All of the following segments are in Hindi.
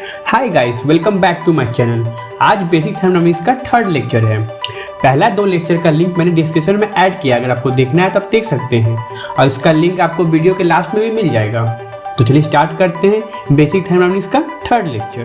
Hi guys, welcome back to my channel. आज बेसिक थर्मोडायनामिक्स का थर्ड लेक्चर है। पहला 2 लेक्चर का लिंक मैंने डिस्क्रिप्शन में ऐड किया, अगर आपको देखना है तो आप देख सकते हैं, और इसका लिंक आपको वीडियो के लास्ट में भी मिल जाएगा। तो चलिए स्टार्ट करते हैं बेसिक थर्मोडायनामिक्स का थर्ड लेक्चर।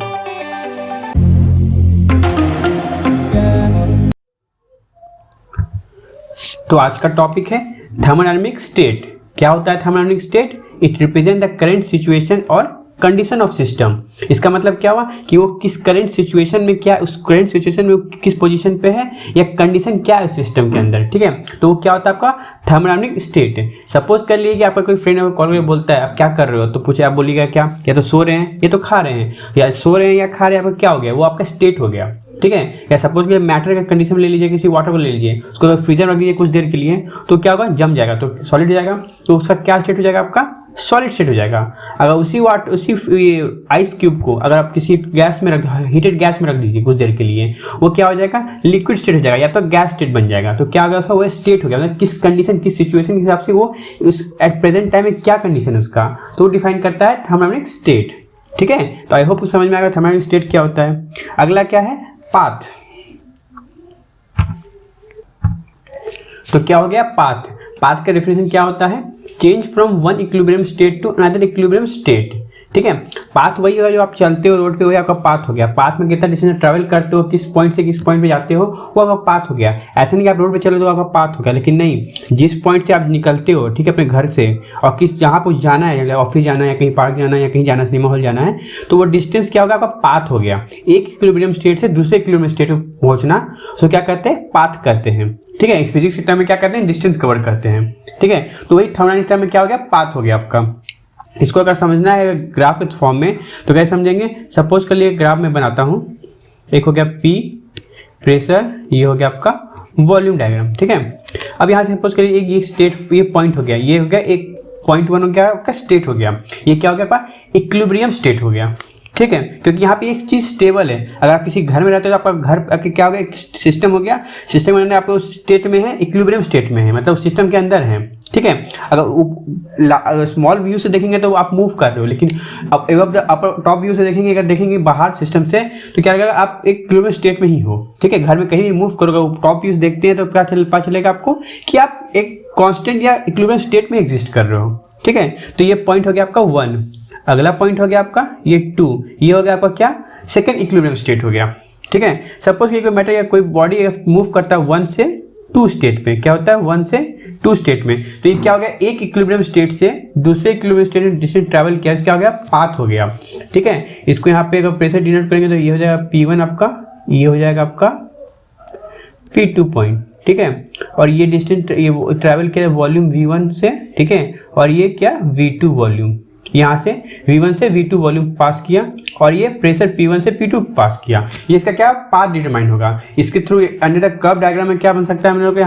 तो आज का टॉपिक है थर्मोडायनामिक स्टेट। क्या होता है thermodynamic state? It represent the current situation और कंडीशन ऑफ सिस्टम। इसका मतलब क्या हुआ कि वो किस करंट सिचुएशन में, क्या उस करंट सिचुएशन में किस पोजीशन पे है, या कंडीशन क्या है सिस्टम के अंदर। ठीक है, तो वो क्या होता है आपका थर्मोडायनामिक स्टेट। सपोज कर लीजिए कि आपका कोई फ्रेंड कॉल करके बोलता है आप क्या कर रहे हो, तो पूछे, आप बोलिएगा क्या, या तो सो रहे हैं या तो खा रहे हैं, या सो रहे हैं या खा रहे हैं, आपका क्या हो गया, वो आपका स्टेट हो गया। ठीक है, या सपोज कि मैटर का कंडीशन ले लीजिए, किसी वाटर को ले लीजिए, उसको फ्रीजर रख दीजिए कुछ देर के लिए, तो क्या होगा, जम जाएगा, तो सॉलिड हो जाएगा। तो उसका क्या स्टेट हो जाएगा, आपका सॉलिड स्टेट हो जाएगा। अगर उसी आइस क्यूब को अगर आप किसी गैस में हीटेड गैस में रख दीजिए कुछ देर के लिए, वो क्या हो जाएगा, लिक्विड स्टेट हो जाएगा, या तो गैस स्टेट बन जाएगा। तो क्या होगा उसका, वो स्टेट हो गया। मतलब किस कंडीशन, किस सिचुएशन के हिसाब से वो उस एट प्रेजेंट टाइम में क्या कंडीशन है उसका, तो वो डिफाइन करता है थर्मोडायनामिक स्टेट। ठीक है, तो आई होप समझ में आएगा थर्मोडायनामिक स्टेट क्या होता है। अगला क्या है, पाथ। तो क्या हो गया, पाथ। पाथ का डेफिनेशन क्या होता है, change from one equilibrium state to another equilibrium state. ठीक है, पाथ वही है जो आप चलते हो रोड पे, वही आपका पाथ हो गया। पाथ में कितना डिस्टेंस ट्रैवल करते हो, किस पॉइंट से किस पॉइंट पे जाते हो, वो आपका पाथ हो गया। ऐसा नहीं कि आप रोड पे चलो तो आपका पाथ हो गया, लेकिन नहीं, जिस पॉइंट से आप निकलते हो, ठीक है, अपने घर से, और किस जहाँ पर जाना है, ऑफिस जाना है, या कहीं पार्क जाना है, या कहीं जाना, सिनेमा हॉल जाना है, तो वो डिस्टेंस क्या होगा, आपका पाथ हो गया। एक इक्विलिब्रियम स्टेट से दूसरे इक्विलिब्रियम स्टेट में पहुंचना, तो क्या कहते हैं, पाथ कहते हैं। ठीक है, इस फिजिक्स के टर्म में क्या कहते हैं, डिस्टेंस कवर करते हैं। ठीक है, तो वही थर्मोडायनामिक्स टर्म में क्या हो गया, पाथ हो गया आपका। इसको अगर समझना है ग्राफ के फॉर्म में तो कैसे समझेंगे, सपोज कर लिए ग्राफ में बनाता हूँ, एक हो गया P प्रेशर, ये हो गया आपका वॉल्यूम डायग्राम। ठीक है, अब यहाँ से सपोज करिए ये स्टेट, ये पॉइंट हो गया, ये हो गया एक पॉइंट 1 हो गया आपका स्टेट हो गया, ये क्या हो गया आपका इक्विलिब्रियम स्टेट हो गया। ठीक है, क्योंकि यहाँ पे एक चीज स्टेबल है। अगर आप किसी घर में रहते हो तो आपका घर आपके क्या हो गया, एक सिस्टम हो गया, सिस्टम के अंदर आप उस स्टेट में है, इक्विलिब्रियम स्टेट में है, मतलब सिस्टम के अंदर है। ठीक है, अगर स्मॉल व्यू से देखेंगे तो आप मूव कर रहे हो, लेकिन अपर टॉप व्यू से देखेंगे, अगर देखेंगे बाहर सिस्टम से, तो क्या लगेगा, आप एक इक्विलिब्रियम स्टेट में ही हो। ठीक है, घर में कहीं भी मूव करोगे, टॉप व्यू से देखते हैं तो पता चलेगा आपको कि आप एक कांस्टेंट या इक्विलिब्रियम स्टेट में एग्जिस्ट कर रहे हो। ठीक है, तो ये पॉइंट हो गया आपका 1। अगला पॉइंट हो गया आपका ये 2, ये हो गया आपका क्या, सेकंड इक्विलिब्रियम स्टेट हो गया। ठीक है, सपोज कि कोई मैटर या कोई बॉडी मूव करता है 1 से 2 स्टेट में, क्या होता है 1 से 2 स्टेट में, तो ये क्या हो गया, एक इक्विलिब्रियम स्टेट से दूसरे इक्विलिब्रियम स्टेट में डिस्टेंस ट्रैवल किया, क्या हो गया, पाथ हो गया। ठीक है, इसको यहाँ पे अगर प्रेशर डिनोट करेंगे तो ये हो जाएगा P1 आपका, ये हो जाएगा आपका P2 पॉइंट। ठीक है, और ये डिस्टेंस ये ट्रैवल किया वॉल्यूम V1 से। ठीक है, और ये क्या V2 वॉल्यूम, यहाँ से V1 से V2 वॉल्यूम पास किया, और ये प्रेशर P1 से P2 पास किया। ये इसका क्या पाथ डिटरमाइन होगा। इसके through under the curve diagram में क्या बन सकता है हम लोग को,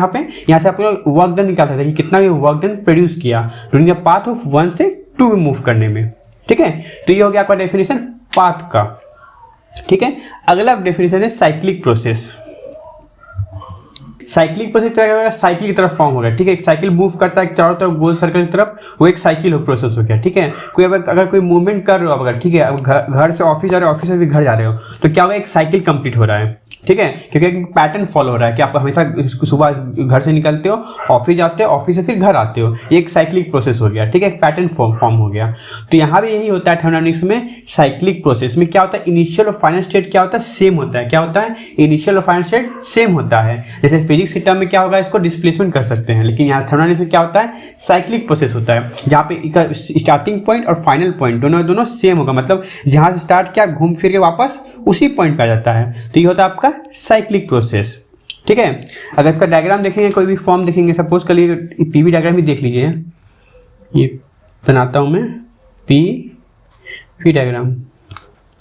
यहाँ से आप लोग वर्क डन निकाल सकते हैं कि कितना ये वर्क डन प्रोड्यूस किया ड्यूरिंग द पाथ ऑफ 1 से 2 में मूव करने में। ठीक है, तो ये हो गया आपका डेफिनेशन पाथ का। ठीक है, अगला डेफिनेशन है साइक्लिक प्रोसेस। साइक्लिक प्रोसेस क्या होगा, साइकिल की तरफ फॉर्म हो गया। ठीक है, एक साइकिल मूव करता है चारों तरफ गोल सर्कल की तरफ, वो एक साइकिल प्रोसेस हो गया। ठीक है, कोई अगर कोई मूवमेंट कर रहे हो अगर, ठीक है, अब घर से ऑफिस जा रहे हो, ऑफिस से भी घर जा रहे हो, तो क्या होगा, एक साइकिल कंप्लीट हो रहा है। ठीक है, क्योंकि एक पैटर्न फॉलो हो रहा है कि आप हमेशा सुबह घर से निकलते हो, ऑफिस जाते हो, ऑफिस से फिर घर आते हो, एक साइक्लिक प्रोसेस हो गया। ठीक है, एक पैटर्न फॉर्म हो गया। तो यहाँ भी यही होता है थर्मोडायनामिक्स में। साइक्लिक प्रोसेस में क्या होता है, इनिशियल और फाइनल स्टेट क्या होता है, सेम होता है। क्या होता है, इनिशियल और फाइनल स्टेट सेम होता है। जैसे फिजिक्स के टर्म में क्या होगा, इसको डिस्प्लेसमेंट कर सकते हैं, लेकिन यहाँ थर्मोडायनामिक्स में क्या होता है, साइक्लिक प्रोसेस होता है, जहाँ पे स्टार्टिंग पॉइंट और फाइनल पॉइंट दोनों सेम होगा। मतलब जहाँ से स्टार्ट किया घूम फिर के वापस उसी पॉइंट पे आ जाता है। तो ये होता है आपका साइक्लिक प्रोसेस। ठीक है, अगर इसका डायग्राम देखेंगे, कोई भी फॉर्म देखेंगे, सपोज कर लिए पीवी डायग्राम भी देख लीजिए, ये बनाता हूँ मैं पी डायग्राम।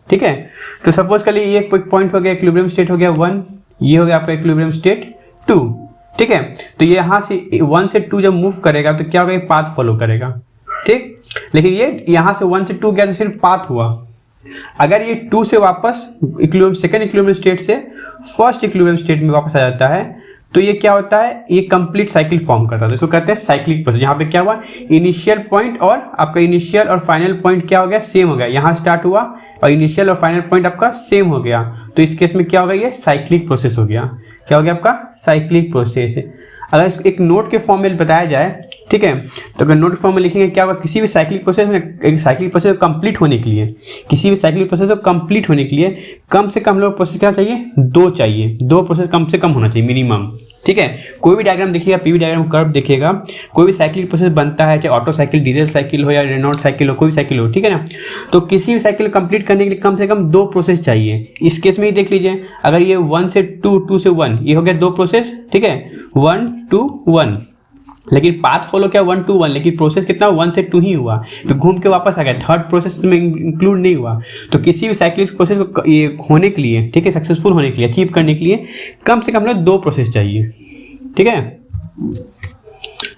ठीक है, तो सपोज कर लिए ये एक पॉइंट हो गया, इक्विलिब्रियम स्टेट हो गया 1, ये हो गया आपका इक्विलिब्रियम स्टेट 2। ठीक है, तो ये यहाँ से 1 से 2 जब मूव करेगा तो क्या होगा, ये पाथ फॉलो करेगा। ठीक, लेकिन ये यहाँ से 1 से 2 गया तो सिर्फ पाथ हुआ। अगर ये 2 से वापस सेकंड इक्विलिब्रियम स्टेट से फर्स्ट इक्विलिब्रियम स्टेट में वापस आ जाता है, तो ये क्या होता है, ये कंप्लीट साइकिल फॉर्म करता है, तो इसको कहते हैं साइक्लिक प्रोसेस। यहाँ पे क्या हुआ, इनिशियल पॉइंट और आपका इनिशियल और फाइनल पॉइंट क्या हो गया, सेम हो गया, यहाँ स्टार्ट हुआ और इनिशियल और फाइनल पॉइंट आपका सेम हो गया, तो इस केस में क्या होगा, ये साइक्लिक प्रोसेस हो गया। क्या हो गया आपका, साइक्लिक प्रोसेस। अगर इसको एक नोट के फॉर्म में बताया जाए, ठीक है, तो अगर नोट फॉर्म में लिखेंगे क्या होगा, किसी भी साइक्लिक प्रोसेस में, एक साइक्लिक प्रोसेस को कंप्लीट होने के लिए, किसी भी साइक्लिक प्रोसेस को कंप्लीट होने के लिए कम से कम लोग प्रोसेस क्या चाहिए, दो चाहिए, दो प्रोसेस कम से कम होना चाहिए मिनिमम। ठीक है, कोई भी डायग्राम देखिएगा, पीवी डायग्राम कर्व देखिएगा, कोई भी साइक्लिक प्रोसेस बनता है, चाहे ऑटो साइकिल, डीजल साइकिल हो या रेनॉल्ट साइकिल हो, कोई भी साइकिल हो, ठीक है ना, तो किसी भी साइकिल कंप्लीट करने के लिए कम से कम दो प्रोसेस चाहिए। इस केस में ही देख लीजिए, अगर ये 1 से 2, 2 से 1, ये हो गया दो प्रोसेस, ठीक है, 1 to 1, लेकिन पाथ फॉलो क्या 1 to 1, लेकिन प्रोसेस कितना 1 से 2 ही हुआ, तो घूम के वापस आ गया, थर्ड प्रोसेस में इंक्लूड नहीं हुआ। तो किसी भी साइक्लिक प्रोसेस को ये होने के लिए, ठीक है, सक्सेसफुल होने के लिए, अचीव करने के लिए कम से कम लोग दो प्रोसेस चाहिए। ठीक है,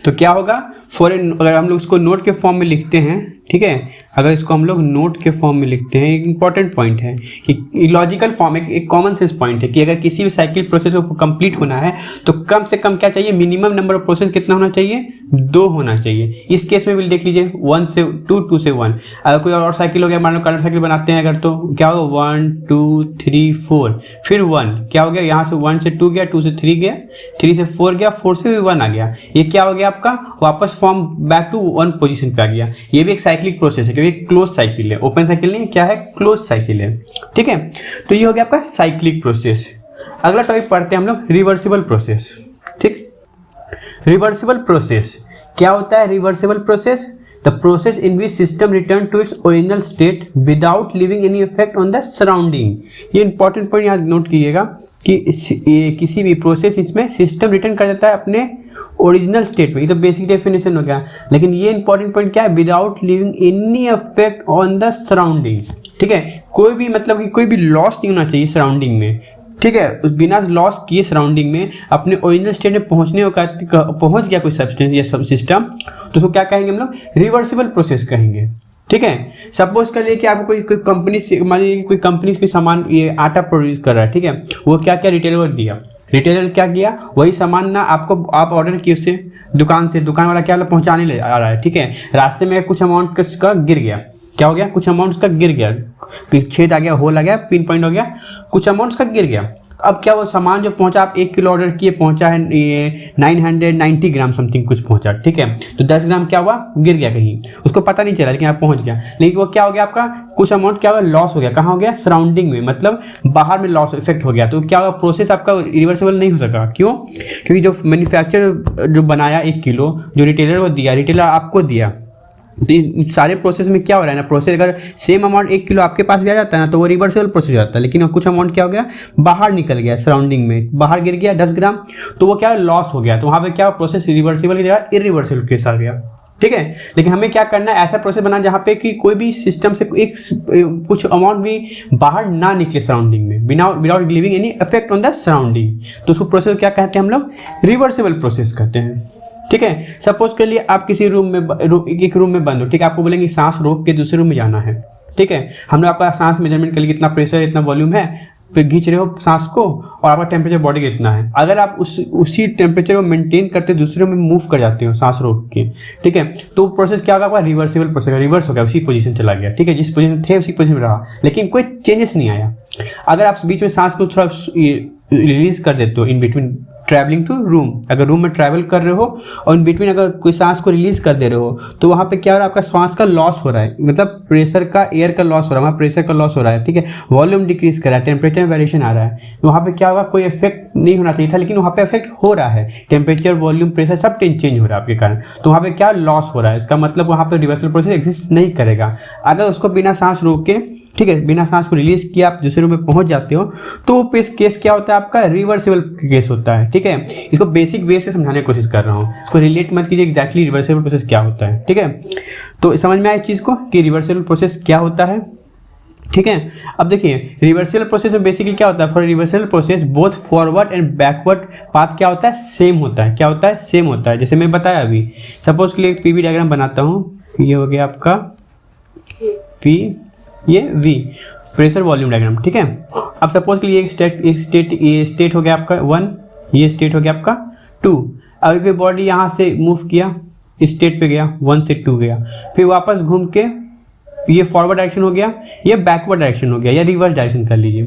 तो क्या होगा, अगर हम लोग इसको नोट के फॉर्म में लिखते हैं, ठीक है, अगर इसको हम लोग नोट के फॉर्म में लिखते हैं, एक इंपॉर्टेंट पॉइंट है कि लॉजिकल फॉर्म, एक कॉमन सेंस पॉइंट है कि अगर किसी भी साइकिल प्रोसेस को कंप्लीट होना है तो कम से कम क्या चाहिए, मिनिमम नंबर ऑफ प्रोसेस कितना होना चाहिए, दो होना चाहिए। इस केस में भी देख लीजिए 1 से 2, 2 से 1। अगर कोई और साइकिल हो गया, मान लो कलर साइकिल बनाते हैं अगर, तो क्या होगा 1 2 3 4, फिर 1, क्या हो गया, यहाँ से 1 से 2 गया, 2 से 3 गया, 3 से 4 गया, 4 से भी 1 आ गया, ये क्या हो गया आपका, वापस फॉर्म बैक टू 1 पोजीशन पे आ गया। ये भी एक साइक्लिक प्रोसेस है, क्योंकि क्लोज साइकिल है, ओपन साइकिल नहीं, क्या है, क्लोज साइकिल है। ठीक है, तो ये हो गया आपका साइक्लिक प्रोसेस। अगला टॉपिक पढ़ते हैं हम लोग, रिवर्सिबल प्रोसेस। ठीक, रिवर्सिबल प्रोसेस क्या होता है, reversible process, the process in which system return to its original state without leaving any effect on the surrounding. ये इंपॉर्टेंट पॉइंट यहाँ नोट कीजिएगा कि किसी भी प्रोसेस इसमें सिस्टम रिटर्न कर देता है अपने ओरिजिनल स्टेट में, ये तो बेसिक डेफिनेशन हो गया, लेकिन ये इंपॉर्टेंट पॉइंट क्या है, without leaving any effect on the surrounding. ठीक है, कोई भी मतलब कि कोई भी लॉस नहीं होना चाहिए सराउंडिंग में। ठीक है, बिना लॉस किए सराउंडिंग में अपने ओरिजिनल स्टेट में पहुंचने का पहुंच गया कोई सब्सटेंस या सब सिस्टम, तो उसको क्या कहेंगे हम लोग, रिवर्सिबल प्रोसेस कहेंगे। ठीक है, सपोज कर लिए कि आपको कोई कंपनी से, मान लीजिए कोई कंपनी के सामान, ये आटा प्रोड्यूस कर रहा है, ठीक है, वो क्या क्या रिटेलर को दिया, रिटेलर क्या किया, वही सामान ना आपको, आप ऑर्डर किए उससे दुकान से, दुकान वाला क्या पहुंचाने ले आ रहा है, ठीक है, रास्ते में कुछ अमाउंट का गिर गया, क्या हो गया, कुछ अमाउंट का गिर गया, छेद आ गया, होल आ गया, पिन पॉइंट हो गया, कुछ अमाउंट का गिर गया। अब क्या वो सामान जो पहुंचा, आप 1 किलो ऑर्डर किए, पहुंचा है ये 990 ग्राम समथिंग कुछ पहुंचा, ठीक है, तो 10 ग्राम क्या हुआ, गिर गया कहीं, उसको पता नहीं चला, लेकिन आप पहुंच गया, लेकिन वो क्या हो गया, आपका कुछ अमाउंट क्या हुआ, लॉस हो गया, कहाँ हो गया, सराउंडिंग में, मतलब बाहर में लॉस इफेक्ट हो गया, तो क्या होगा, प्रोसेस आपका रिवर्सिबल नहीं हो सका। क्यों, क्योंकि जो मैन्युफैक्चरर जो बनाया 1 किलो, जो रिटेलर को दिया, रिटेलर आपको दिया, तो सारे प्रोसेस में क्या हो रहा है ना, प्रोसेस अगर सेम अमाउंट 1 किलो आपके पास भी आ जाता है ना, तो वो रिवर्सिबल प्रोसेस हो जाता है, लेकिन कुछ अमाउंट क्या हो गया, बाहर निकल गया, सराउंडिंग में बाहर गिर गया 10 ग्राम, तो वो क्या लॉस हो गया, तो वहाँ पे क्या प्रोसेस रिवर्सिबल की जगह इरिवर्सिबल केस आ गया। ठीक है, लेकिन हमें क्या करना है, ऐसा प्रोसेस बनाना जहाँ पे कि कोई भी सिस्टम से कुछ अमाउंट भी बाहर ना निकले सराउंडिंग में, without leaving any effect on the surrounding, तो उसको प्रोसेस क्या कहते हैं हम लोग, रिवर्सिबल प्रोसेस कहते हैं। ठीक है, सपोज के लिए आप किसी रूम में, एक रूम में बंद हो, ठीक है, आपको बोलेंगे सांस रोक के दूसरे रूम में जाना है, ठीक है, हमने आपका सांस मेजरमेंट कर लिया, कितना प्रेशर, इतना वॉल्यूम है, फिर खींच रहे हो सांस को, और आपका टेम्परेचर बॉडी का इतना है, अगर आप उसी टेम्परेचर को मेंटेन करते दूसरे रूम में मूव कर जाते हो सांस रोक के, ठीक है, तो प्रोसेस क्या होगा, आपका रिवर्सिबल प्रोसेस, रिवर्स हो गया, उसी पोजीशन चला गया, ठीक है, जिस पोजीशन थे उसी पोजीशन में रहा, लेकिन कोई चेंजेस नहीं आया। अगर आप बीच में सांस को थोड़ा रिलीज कर देते हो in between travelling to room, अगर रूम में ट्रैवल कर रहे हो और इन बिटवीन अगर कोई सांस को रिलीज कर दे रहे हो, तो वहाँ पे क्या हो रहा है, आपका सांस का लॉस हो रहा है, मतलब प्रेशर का, एयर का लॉस हो रहा है, वहाँ प्रेशर का लॉस हो रहा है, ठीक है, वॉल्यूम डिक्रीज कर रहा है, टेम्परेचर में वेरिएशन आ रहा है, वहाँ पे क्या होगा, कोई इफेक्ट नहीं होना चाहिए था, लेकिन वहाँ पे इफेक्ट हो रहा है, टेम्परेचर, वॉल्यूम, प्रेशर सब चेंज हो रहा है आपके कारण, तो वहाँ पे क्या लॉस हो रहा है, इसका मतलब वहाँ पे रिवर्सिबल प्रोसेस एग्जिस्ट नहीं करेगा। अगर उसको बिना सांस रोक के, ठीक है, बिना सांस को रिलीज किया आप दूसरे रूम में पहुंच जाते हो, तो वो केस क्या होता है, आपका रिवर्सिबल केस होता है। ठीक है, इसको बेसिक वे से समझाने की कोशिश कर रहा हूँ, इसको रिलेट मत कीजिए एग्जैक्टली रिवर्सिबल प्रोसेस क्या होता है। ठीक है, तो समझ में आया इस चीज़ को कि रिवर्सिबल प्रोसेस क्या होता है। ठीक है, अब देखिए रिवर्सिबल प्रोसेस में बेसिकली क्या होता है, for reversible process both forward and backward path क्या होता है, सेम होता है। क्या होता है, सेम होता है। जैसे मैं बताया अभी, सपोज के लिए एक पीवी डायग्राम बनाता हूँ, ये हो गया आपका पी, ये वी, प्रेशर वॉल्यूम डायग्राम। ठीक है, अब सपोज के लिए एक स्टेट हो गया आपका 1, ये स्टेट हो गया आपका 2। अगर कोई बॉडी यहाँ से मूव किया, इस स्टेट पे गया, 1 से 2 गया, फिर वापस घूम के ये फॉरवर्ड डायरेक्शन हो गया, ये बैकवर्ड डायरेक्शन हो गया, या रिवर्स डायरेक्शन कर लीजिए।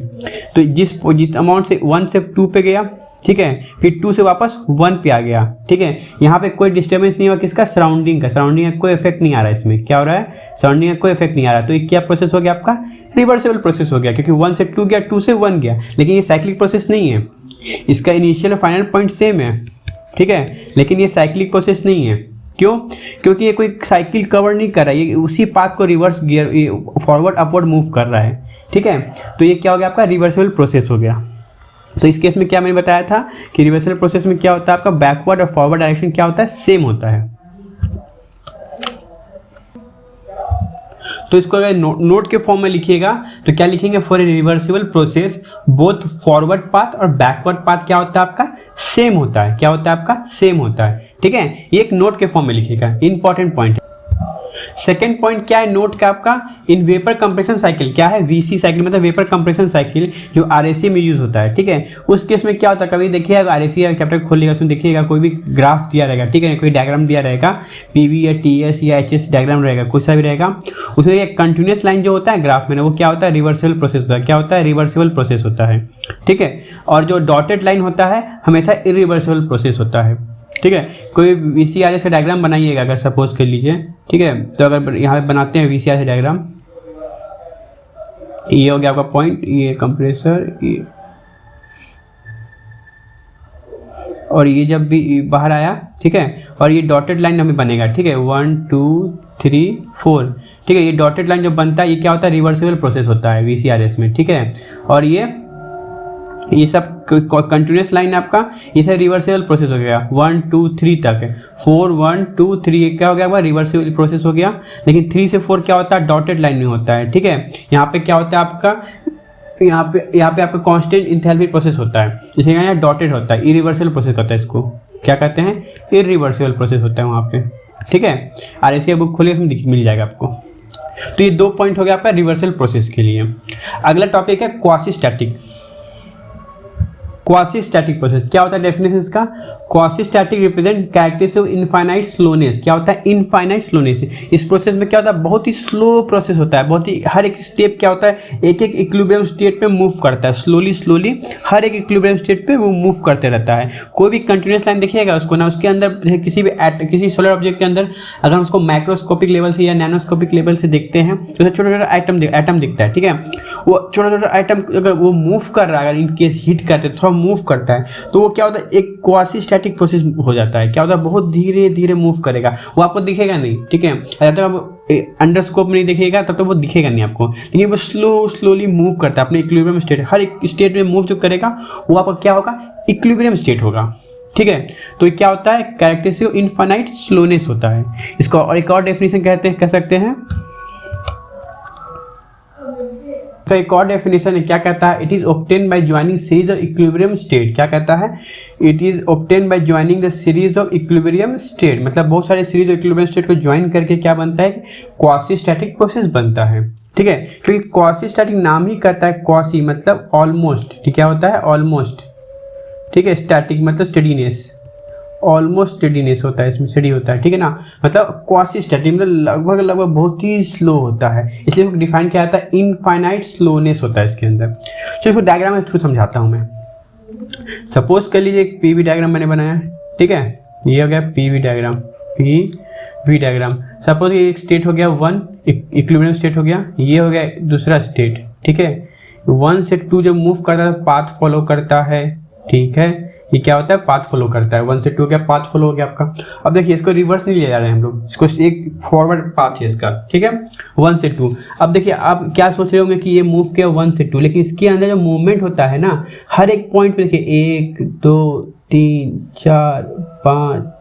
तो जिस अमाउंट से 1 से 2 पे गया, ठीक है, फिर 2 से वापस 1 पे आ गया, ठीक है, यहाँ पे कोई डिस्टर्बेंस नहीं हुआ किसका, सराउंडिंग का कोई इफेक्ट नहीं आ रहा है इसमें। क्या हो रहा है, सराउंडिंग का कोई इफेक्ट नहीं आ रहा। तो ये क्या प्रोसेस हो गया आपका, रिवर्सिबल प्रोसेस हो गया, क्योंकि 1 से 2 गया, 2 से 1 गया, लेकिन ये साइक्लिक प्रोसेस नहीं है। इसका इनिशियल और फाइनल पॉइंट सेम है, ठीक है, लेकिन ये साइक्लिक प्रोसेस नहीं है। क्यों, क्योंकि ये कोई साइकिल कवर नहीं कर रहा है, ये उसी पाथ को reverse gear forward upward move कर रहा है, ठीक है। तो ये क्या हो गया आपका, रिवर्सिबल प्रोसेस हो गया। तो इस केस में क्या मैंने बताया था कि रिवर्सिबल प्रोसेस में क्या होता है आपका, बैकवर्ड और फॉरवर्ड डायरेक्शन क्या होता है, सेम होता है। तो इसको अगर नोट के फॉर्म में लिखिएगा तो क्या लिखेंगे, for a reversible process both forward path और बैकवर्ड पाथ क्या होता है आपका, सेम होता है। क्या होता है आपका, सेम होता है, ठीक है। ये एक नोट के फॉर्म में लिखिएगा, इंपॉर्टेंट पॉइंट। सेकेंड पॉइंट क्या है नोट का आपका, इन वेपर कंप्रेशन साइकिल, क्या है, वीसी साइकिल मतलब वेपर कंप्रेशन साइकिल, जो आरएसी में यूज होता है, ठीक है। उस केस में क्या होता है, कभी देखिएगा आरएसी चैप्टर खोलिएगा, उसमें देखिएगा कोई भी ग्राफ दिया रहेगा, ठीक है, कोई डायग्राम दिया रहेगा, पीवी या टीएस या एचएस डायग्राम रहेगा, कुछ सा भी रहेगा, उसमें एक कंटिन्यूस लाइन जो होता है ग्राफ में, वो क्या होता है, रिवर्सिबल प्रोसेस होता है। क्या होता है, रिवर्सिबल प्रोसेस होता है, ठीक है। और जो डॉटेड लाइन होता है हमेशा इरिवर्सिबल प्रोसेस होता है, ठीक है। कोई वीसीआरएस का डायग्राम बनाइएगा अगर सपोज कर लीजिए, ठीक है, तो अगर यहाँ पे बनाते हैं वीसीआरएस डायग्राम, ये हो गया आपका पॉइंट, ये कंप्रेसर, ये और ये जब भी बाहर आया, ठीक है, और ये डॉटेड लाइन हमें बनेगा, ठीक है, 1 2 3 4, ठीक है। ये डॉटेड लाइन जब बनता है ये क्या होता है, रिवर्सिबल प्रोसेस होता है वीसीआरएस में, ठीक है। और ये सब कंटिन्यूस लाइन आपका, ये सब रिवर्सिबल प्रोसेस हो गया 1 2 3 तक, 4 1 2 3 क्या हो गया, रिवर्सिबल प्रोसेस हो गया। लेकिन 3 से 4 क्या होता है, डॉटेड लाइन में होता है, ठीक है। यहाँ पे क्या होता है आपका, यहाँ पे आपका कांस्टेंट इंथैल्पी प्रोसेस होता है, जैसे यहाँ डॉटेड होता है, इरिवर्सिबल प्रोसेस होता है, इसको क्या कहते हैं, इरिवर्सिबल प्रोसेस होता है वहाँ पे, ठीक है। आरएसी का बुक खोलिए, उसमें मिल जाएगा आपको। तो ये 2 पॉइंट हो गया आपका रिवर्सिबल प्रोसेस के लिए। अगला टॉपिक है quasi static. Quasi static process क्या होता है, डेफिनेशन इसका, quasi static represent characteristic of infinite slowness. क्या होता है, इनफाइनाइट स्लोनेस। इस प्रोसेस में क्या होता है, बहुत ही स्लो प्रोसेस होता है, बहुत ही, हर एक स्टेप क्या होता है, एक एक इक्विलिब्रियम स्टेट पे मूव करता है, स्लोली हर एक इक्विलिब्रियम स्टेट पे वो मूव करते रहता है। कोई भी कंटिन्यूस लाइन देखिएगा उसको ना, उसके अंदर किसी सोलर ऑब्जेक्ट के अंदर अगर हम उसको माइक्रोस्कोपिक लेवल से या नैनोस्कोपिक लेवल से देखते हैं तो छोटा छोटा एटम दिखता है, ठीक है। वो छोटा छोटा आइटम अगर वो मूव कर रहा है, अगर इन केस हिट करते थोड़ा मूव करता है, तो वो क्या होता है, एक क्वासी स्टैटिक प्रोसेस हो जाता है। क्या होता है, बहुत धीरे धीरे मूव करेगा, वो आपको दिखेगा नहीं, ठीक है। जब तक आप अंडर स्कोप में नहीं दिखेगा तब तो वो दिखेगा नहीं आपको, लेकिन वो स्लोली मूव करता है अपने इक्विलिब्रियम स्टेट, हर एक स्टेट में मूव जो करेगा वो आपका क्या होगा, इक्विलिब्रियम स्टेट होगा, ठीक है। तो क्या होता है, कैरेक्टरिस्टिक ऑफ इनफाइनाइट स्लोनेस होता है इसका। और एक और डेफिनेशन कह सकते हैं, तो एक और डेफिनेशन है, क्या कहता है, it is obtain by joining series of equilibrium state. क्या कहता है, it is obtain by joining the series of equilibrium state, मतलब बहुत सारे सीरीज ऑफ इक्विलिब्रियम स्टेट को ज्वाइन करके क्या बनता है, क्वासी स्टैटिक प्रोसेस बनता है, ठीक है। क्योंकि क्वासी स्टैटिक नाम ही कहता है, क्वासी मतलब ऑलमोस्ट, ठीक, क्या होता है, ऑलमोस्ट, ठीक है। स्टैटिक मतलब स्टेडीनेस, ऑलमोस्ट स्टेडीनेस होता है, इसमें स्टेडी होता है, ठीक है ना। मतलब क्वासी स्टैटिक मतलब लगभग बहुत ही स्लो होता है, इसलिए डिफाइन किया जाता है, इनफाइनाइट स्लोनेस होता है इसके अंदर। तो इसको डायग्राम में थ्रू समझाता हूँ मैं। सपोज कर लीजिए एक पीवी डायग्राम मैंने बनाया है, ठीक है, ये हो गया पीवी डायग्राम। सपोज ये एक स्टेट हो गया 1, इक्विलिब्रियम स्टेट हो गया, ये हो गया दूसरा स्टेट, ठीक है। 1 से 2 जब मूव करता है पाथ फॉलो करता है, ठीक है, ये क्या होता है, पाथ फॉलो करता है। 1 से 2 क्या पाथ फॉलो हो गया आपका। अब देखिए इसको रिवर्स नहीं ले जा रहे हैं हम लोग, इसको एक फॉरवर्ड पाथ है इसका, ठीक है, 1 से 2। अब देखिए आप क्या सोच रहे होंगे कि ये मूव किया 1 से 2, लेकिन इसके अंदर जो मूवमेंट होता है ना, हर एक पॉइंट पे देखिए 1 2 3 4 5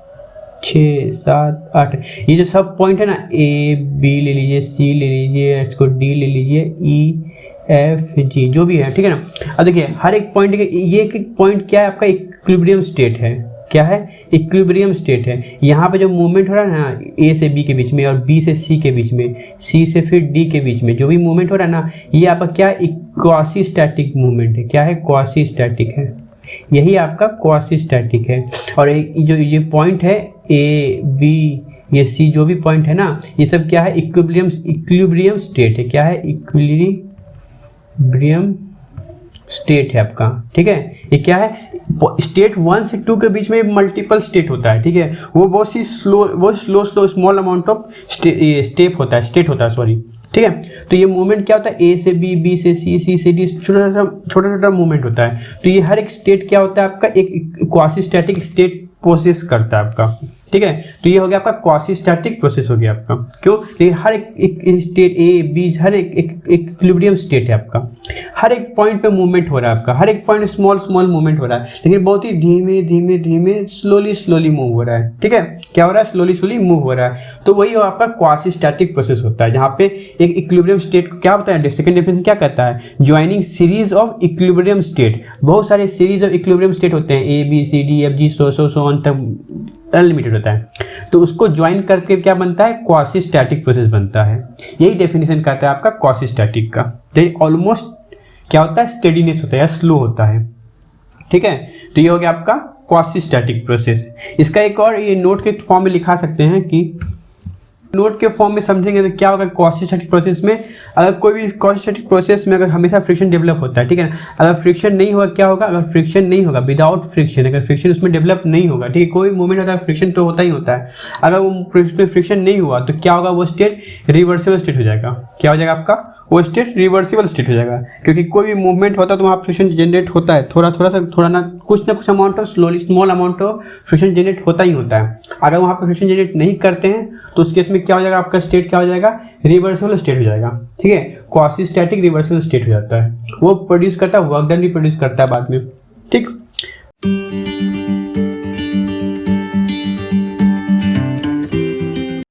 6 7 8, ये जो सब पॉइंट है ना, ए बी ले लीजिए, सी ले लीजिए, इसको डी ले लीजिए, ई एफ जी जो भी है, ठीक है ना। अब देखिए हर एक पॉइंट के ये एक पॉइंट क्या है आपका, इक्विलिब्रियम स्टेट है। क्या है, इक्विलिब्रियम स्टेट है। यहाँ पे जो मूवमेंट हो रहा है ना, ए से बी के बीच में और बी से सी के बीच में, सी से फिर डी के बीच में जो भी मूवमेंट हो रहा है ना, ये आपका क्या, क्वासी स्टैटिक मूवमेंट है। क्या है, क्वासी स्टैटिक है, यही आपका क्वासी स्टैटिक है। और जो ये पॉइंट है ए बी ये सी जो भी पॉइंट है ना, ये सब क्या है, इक्विलिब्रियम स्टेट है। क्या है, इक्विलिब्रियम स्टेट है आपका, ठीक है। ये क्या है, स्टेट 1 से 2 के बीच में मल्टीपल स्टेट होता है, ठीक है। वो बहुत slow small amount of state होता है, सॉरी, ठीक है। तो ये मूवमेंट क्या होता है, ए से बी, बी से सी, सी से डी, छोटा छोटा मूवमेंट होता है। तो ये हर एक स्टेट क्या होता है आपका, एक क्वासी स्टैटिक स्टेट प्रोसेस करता है आपका, ठीक है। तो ये हो गया आपका क्वासी स्टैटिक प्रोसेस हो गया आपका। क्यों, ये हर एक स्टेट ए बी, हर एक इक्विलिब्रियम स्टेट है आपका। हर एक पॉइंट पे मूवमेंट हो रहा है आपका, हर एक पॉइंट स्मॉल मूवमेंट हो रहा है, लेकिन बहुत ही धीमे स्लोली मूव हो रहा है, ठीक है। क्या हो रहा है, स्लोली मूव हो रहा है। तो वही आपका क्वासी स्टैटिक प्रोसेस होता है, जहाँ पे एक इक्विलिब्रियम स्टेट क्या होता है, सेकंड डेफिनेशन क्या कहता है, joining series of equilibrium state. बहुत सारे सीरीज ऑफ इक्विलिब्रियम स्टेट होते हैं, A B C D F G so on तक अनलिमिटेड होता है। तो उसको ज्वाइन करके क्या बनता है, क्वासी स्टैटिक प्रोसेस बनता है। यही डेफिनेशन कहता है आपका क्वासी स्टैटिक का। तो ऑलमोस्ट क्या होता है, स्टेडीनेस होता है या स्लो होता है, ठीक है। तो ये हो गया आपका क्वासी स्टैटिक प्रोसेस। इसका एक और ये नोट के फॉर्म में लिखा सकते हैं कि नोट के फॉर्म में समझेंगे तो क्या होगा, क्वासी स्टैटिक प्रोसेस में अगर कोई भी क्वासी स्टैटिक प्रोसेस में अगर हमेशा फ्रिक्शन डेवलप होता है, ठीक है ना। अगर फ्रिक्शन नहीं होगा क्या होगा, अगर फ्रिक्शन नहीं होगा, विदाउट फ्रिक्शन, अगर फ्रिक्शन उसमें डेवलप नहीं होगा, ठीक है, कोई मूवमेंट होता है फ्रिक्शन तो होता ही होता है। अगर वो फ्रिक्शन नहीं हुआ तो क्या होगा, वो स्टेट रिवर्सिबल स्टेट हो जाएगा। क्या हो जाएगा आपका, वो स्टेट रिवर्सिबल स्टेट हो जाएगा, क्योंकि कोई भी मूवमेंट होता है तो वहाँ फ्रिक्शन जनरेट होता है, थोड़ा ना कुछ amount of small amount of friction generate होता ही होता है। अगर वहाँ पर फ्रिक्शन जनरेट नहीं करते हैं तो उस केस में क्या हो जाएगा, आपका स्टेट क्या हो जाएगा, रिवर्सिबल स्टेट हो जाएगा, ठीक है। क्वासी स्टैटिक रिवर्सिबल स्टेट हो जाता है। वो प्रोड्यूस करता है, वर्क डन भी प्रोड्यूस करता है बाद में, ठीक।